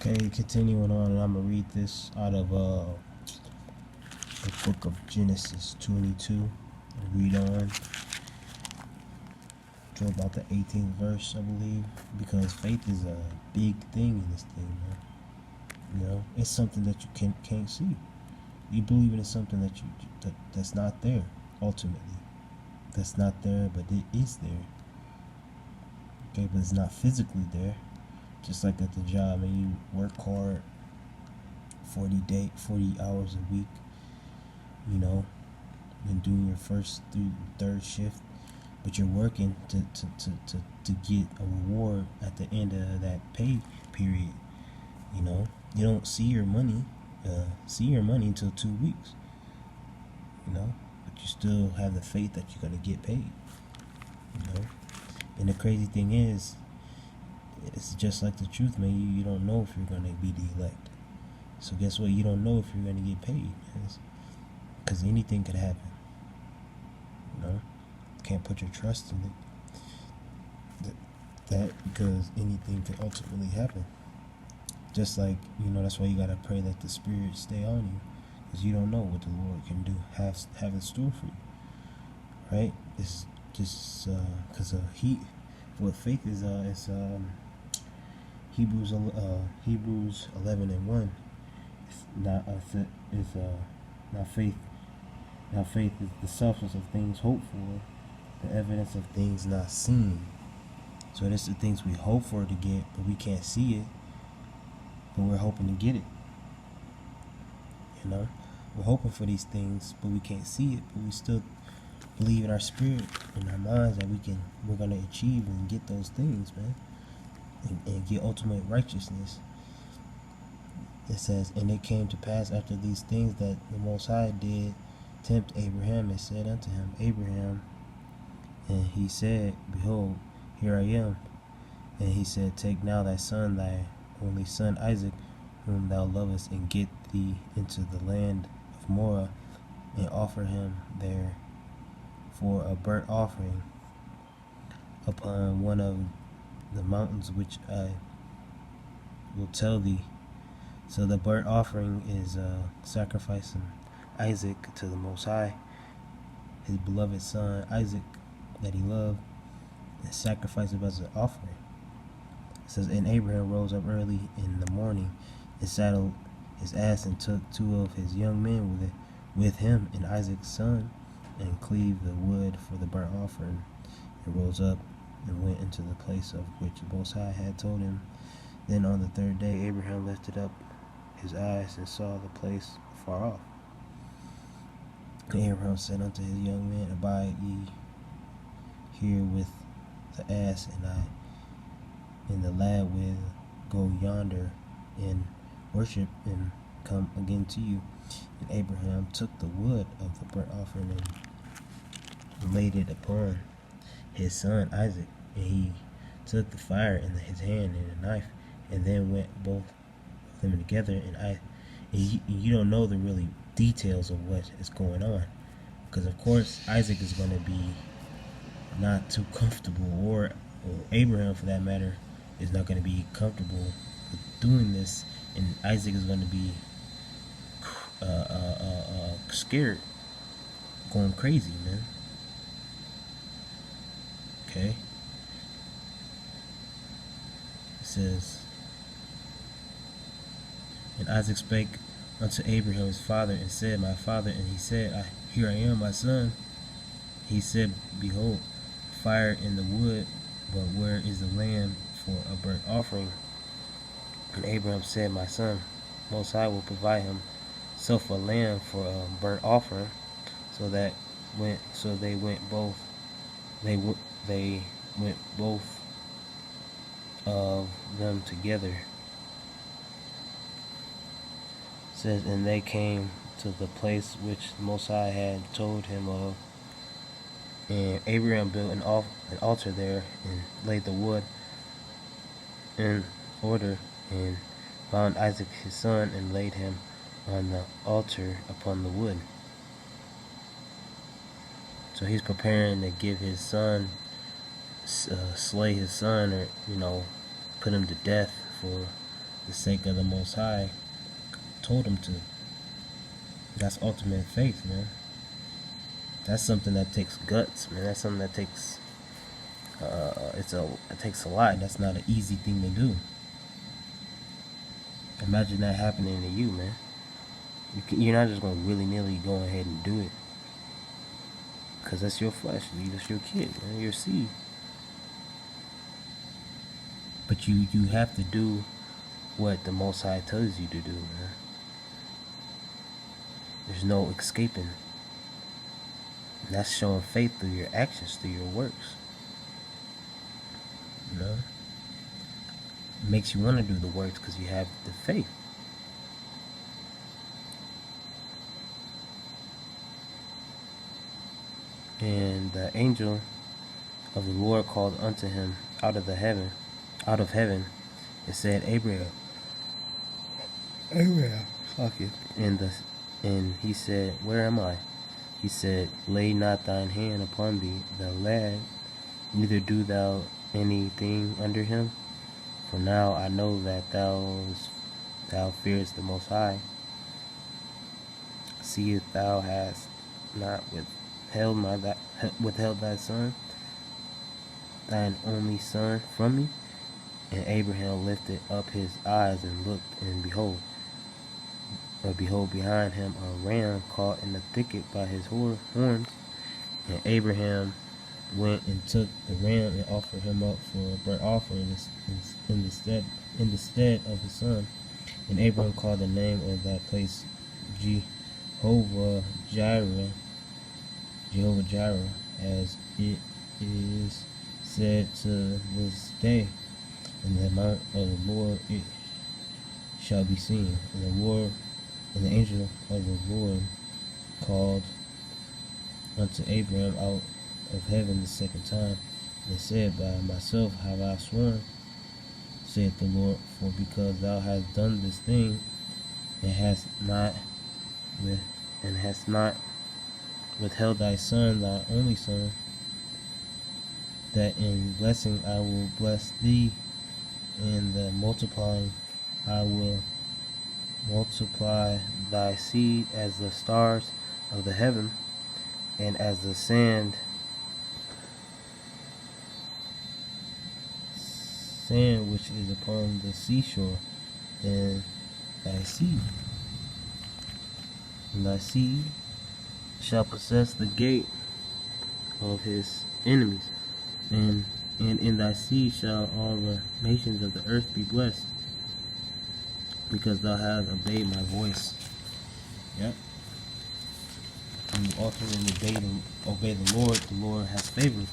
Okay, continuing on, and I'm gonna read this out of the book of Genesis 22. I'll read on to about the 18th verse, I believe, because faith is a big thing in this thing, man. You know, it's something that you can't see. You believe in something that's not there. Ultimately, that's not there, but it is there. Okay, but it's not physically there. Just like at the job, and you work hard, 40 hours a week, you know, and doing your first through third shift, but you're working to get a reward at the end of that pay period. You know, you don't see your money until 2 weeks. You know, but you still have the faith that you're gonna get paid. You know, and the crazy thing is, it's just like the truth, man. You don't know if you're gonna be the elect. So guess what? You don't know if you're gonna get paid, because anything could happen. You know, can't put your trust in it. That because anything could ultimately happen. Just like, you know, that's why you gotta pray that the Spirit stay on you, because you don't know what the Lord can do, have in store for you, right? It's just because what faith is. It's Hebrews 11:1. It's not not faith. Now faith is the substance of things hoped for, the evidence of things not seen. So that's the things we hope for to get, but we can't see it, but we're hoping to get it. You know, we're hoping for these things, but we can't see it, but we still believe in our spirit, in our minds, that we're gonna achieve and get those things, man, and get ultimate righteousness. It says, and it came to pass after these things that the Most High did tempt Abraham and said unto him, Abraham, and he said, Behold, here I am. And he said, Take now thy son, thy only son Isaac, whom thou lovest, and get thee into the land of Moriah, and offer him there for a burnt offering upon one of the mountains which I will tell thee. So the burnt offering is sacrificing Isaac to the Most High, his beloved son Isaac that he loved, and sacrificed him as an offering. It says, and Abraham rose up early in the morning and saddled his ass and took 2 of his young men with him and Isaac's son, and cleaved the wood for the burnt offering, and rose up and went into the place of which the Most High had told him. Then on the 3rd day Abraham lifted up his eyes and saw the place far off. And Abraham said unto his young men, Abide ye here with the ass, and I and the lad will go yonder and worship, and come again to you. And Abraham took the wood of the burnt offering and laid it upon his son Isaac, and he took the fire in his hand and a knife, and then went both of them together. And you don't know the really details of what is going on, because of course Isaac is going to be not too comfortable, or Abraham for that matter is not going to be comfortable with doing this, and Isaac is going to be scared, going crazy, man. Okay, it says, and Isaac spake unto Abraham his father, and said, My father. And he said, Here I am, my son. He said, Behold, fire in the wood, but where is the lamb for a burnt offering? And Abraham said, My son, Most High will provide himself a lamb for a burnt offering. So they went both of them together. It says, and they came to the place which the Most High had told him of. And Abraham built an altar there, and laid the wood in order, and found Isaac his son, and laid him on the altar upon the wood. So he's preparing to give his son, slay his son, or put him to death for the sake of the Most High told him to. That's ultimate faith, man. That's something that takes guts, man. That's something that takes it takes a lot. That's not an easy thing to do. Imagine that happening to you, man. You're not just gonna willy-nilly go ahead and do it, because that's your flesh. That's your kid, man. Your seed. But you have to do what the Most High tells you to do, man. There's no escaping. And that's showing faith through your actions, through your works. You know? It makes you want to do the works because you have the faith. And the angel of the Lord called unto him out of heaven, and said, Abraham, fuck it. And he said, where am I? He said, lay not thine hand upon the lad, neither do thou anything under him. For now I know that thou fearest the Most High. See if thou hast not withheld thy son, thine only son, from me. And Abraham lifted up his eyes and looked, and behold, behind him a ram caught in the thicket by his horns. And Abraham went and took the ram and offered him up for a burnt offering in the stead of his son. And Abraham called the name of that place Jehovah Jireh, as it is said to this day. In the mount of the Lord it shall be seen. And the angel of the Lord called unto Abraham out of heaven the second time, and said, by myself have I sworn, saith the Lord, for because thou hast done this thing, and hast not withheld thy son, thy only son, that in blessing I will bless thee, and the multiplying I will multiply thy seed as the stars of the heaven, and as the sand which is upon the seashore. And thy seed shall possess the gate of his enemies, and in thy seed shall all the nations of the earth be blessed, because thou hast obeyed my voice. Yep. When you ultimately obey the Lord has favoring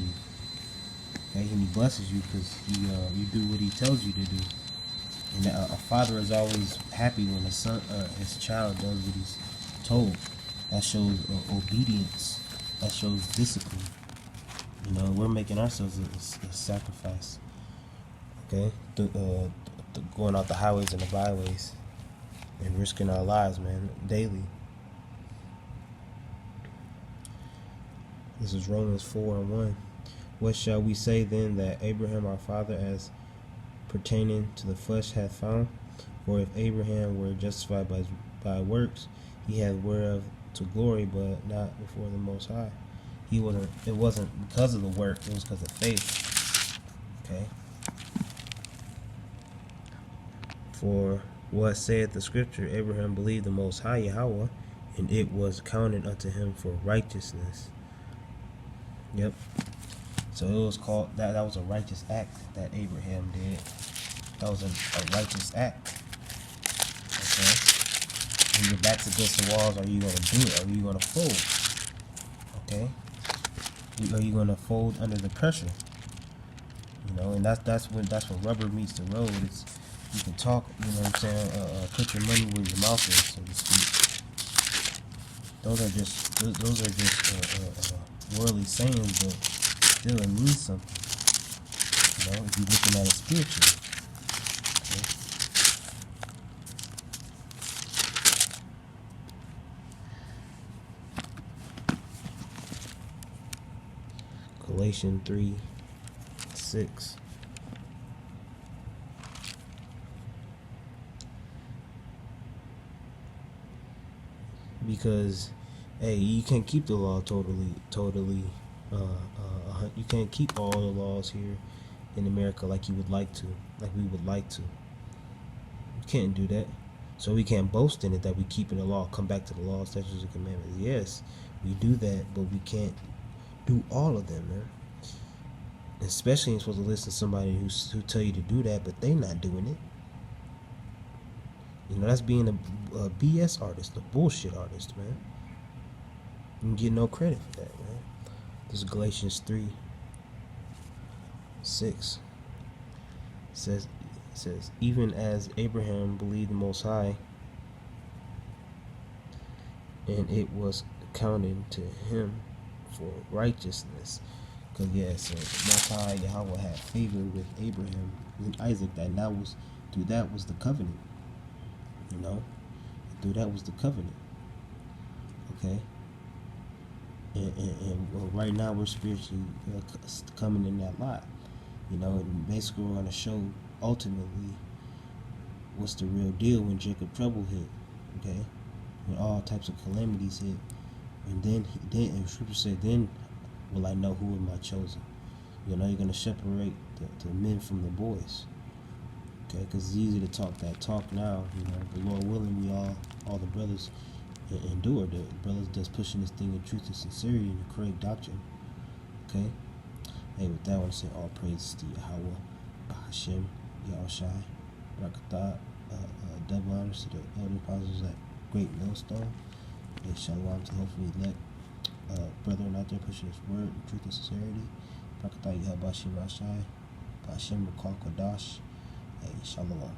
you. Okay, and he blesses you because you do what he tells you to do. And a father is always happy when his child does what he's told. That shows obedience. That shows discipline. You know, we're making ourselves a sacrifice. Okay, going out the highways and the byways and risking our lives, man, daily. This is Romans 4:1. What shall we say then that Abraham our father, as pertaining to the flesh, hath found? For if Abraham were justified by works, he had whereof to glory, but not before the Most High. It wasn't because of the work, it was because of faith. Okay. For what saith the scripture? Abraham believed the Most High Yahweh, and it was counted unto him for righteousness. Yep. So it was called that was a righteous act that Abraham did. That was a righteous act. Okay. When your back's against the walls, are you gonna do it? Are you gonna fold? Okay. Are you gonna fold under the pressure? You know, and that's when rubber meets the road. It's you can talk, you know what I'm saying, put your money where your mouth is, so to speak. Those are just worldly sayings, but still it means something. You know, if you're looking at it spiritually. Okay. Galatians 3:6. because hey, you can't keep the law totally. You can't keep all the laws here in America like you would like to, like we would like to. You can't do that. So we can't boast in it that we keep in the law. Come back to the law, statutes, and commandments. Yes, we do that, but we can't do all of them, man. Especially you're supposed to listen to somebody who tell you to do that, but they not doing it. You know, that's being a BS artist, a bullshit artist, man. You can get no credit for that, man. This is Galatians 3:6. It says, even as Abraham believed the Most High, and it was accounted to him for righteousness. Because so Most High Yahweh had favor with Abraham and Isaac. Through that was the covenant. You know, through that was the covenant. Okay. And right now we're spiritually coming in that lot. You know, and basically we're going to show ultimately what's the real deal when Jacob trouble hit. Okay, when all types of calamities hit, and then Scripture said, then will I know who am I chosen. You know, you're going to separate the men from the boys. Okay, because it's easy to talk that talk now. You know, the Lord willing, we all the brothers endure. The brothers that's pushing this thing in truth and sincerity and the correct doctrine. Okay. Hey, with that, I want to say all praises to Yahweh, Bahashem, Yahushai, Rakatah, double honors to the elder apostles at Great Millstone. Hey, shalom to hopefully elect brethren out there pushing his word in truth and sincerity. Rakatah, Yahabashim, Rashai, Bahashem, Rakal Kodash. Hey, shalom.